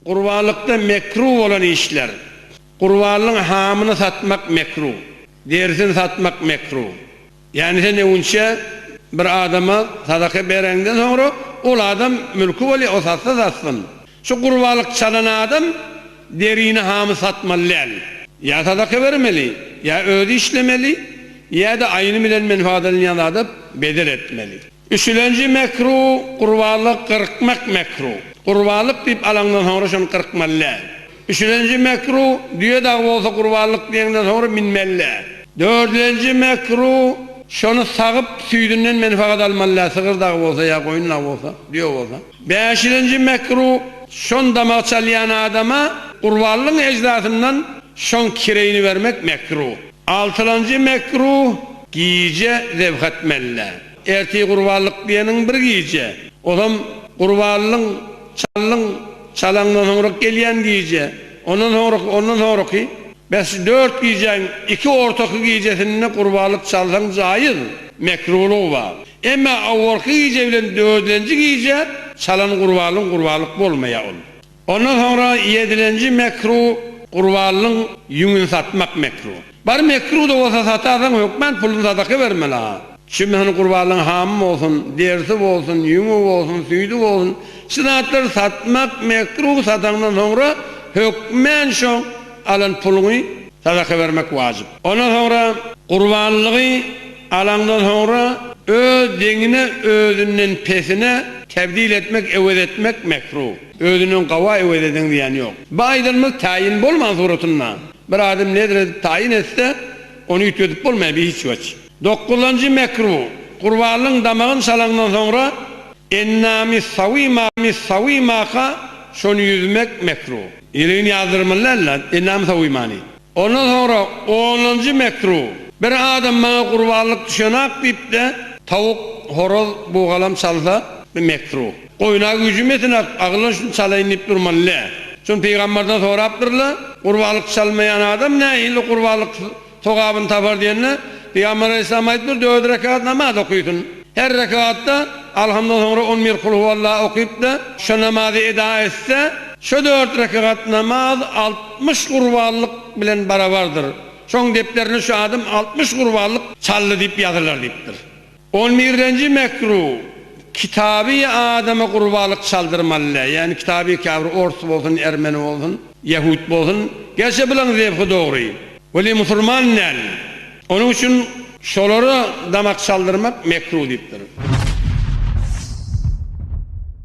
Kurbanlıkta mekruh olan işler. Kurbanlığın hamını satmak mekruh. Derisini satmak mekruh. Yani sen önce bir adama sadaka berenden sonra o adam mülkü oli o satsa satsın. Şu kurbanlık çalan adam derini hamı satmalı. Ya sadaka vermeli, ya ödü işlemeli, ya da aynı bilen menfaatının yanında da bedel etmeli. Üçüncü mekruh, kurbanlık kırkmak mekruh. Kurbanlık deyip alandan sonra şunu kırkmalı. Üçüncü mekruh, diye dağı olsa kurbanlık diyenden sonra minmeli. Dördüncü mekruh, şunu sağıp süydünden menfaat almalı. Sığır dağı olsa ya koyun dağı olsa, diyor olsa. Beşinci mekruh, şun damak çalayan adama kurbanlığın ecdasından şun kireyini vermek mekruh. Altıncı mekruh, giyice zevk etmeli. Erteği kurbanlık diyenin bir giyice. O zaman kurbanlığın çalandan sonra geliyen giyice. Ondan sonra ki, bes 4 giyeceksin, 2 ortakı giyeceğinle kurbanlık çalsan caiz, mekruhluğu var. Ama ortakı giyeceğiyle 4. giyece, çalan kurbanlık olmaya olur. Ondan sonra 7. mekruh, kurbanlığın yününü satmak mekruh. Bari mekruh da olsa satarsan yok, ben pulunu sadaka vermeli ha. Şimdi hani kurbanlığın hamım olsun, dersi olsun, yünü olsun, süydü olsun, sınatları satmak mekruh, satandan sonra hükmen şun alan pulunu sadaka vermek vacip. Ondan sonra kurbanlığı alandan sonra ödününe, ödünün pesine tebdil etmek, evvel etmek mekruh. Ödünün kava evvel edin diyen yok. Baydırmız tayin bolman suratından. Bir adam nedir tayin etse onu ütüdüp bolmaya bir hiç vaç. 9. mekruh. Kurbanlığın damağın çalandan sonra ennâmi savîmâka şunu yüzmek mekruh. İliğini yazdırmalarla ennâmi savîmâni. Ondan sonra 10. mekruh. Bir adam bana kurbanlık düşenak deyip de tavuk, horoz, buğalam çalsa mekruh. Koyuna gücüm etin ağılın şunu çalayın deyip durmalı. Çünkü peygamberden sonra yaptırırlar. Kurbanlık çalmayan adam ne ili kurbanlık sokabını tapar diyenler. Peygamber Aleyhisselam ayettir 4 rekat namaz okuyutun. Her rekatta alhamdülillah sonra 11 kul huvallah okuyup da şu namazı eda etse şu 4 rekat namaz 60 kurbanlık bilen beraberdir. Son deplerini şu adam 60 kurbanlık çallı deyip yazırlar deyiptir. 11. mekruh. Kitabı adama kurbanlık çaldırmalı. Yani kitabı kavri Orsu olsun, Ermeni olsun, Yahud olsun. Gerçi bilen zevki doğru. Öyle Müslüman nel. Onun için şoları damak çaldırmak mekruh deyiptir.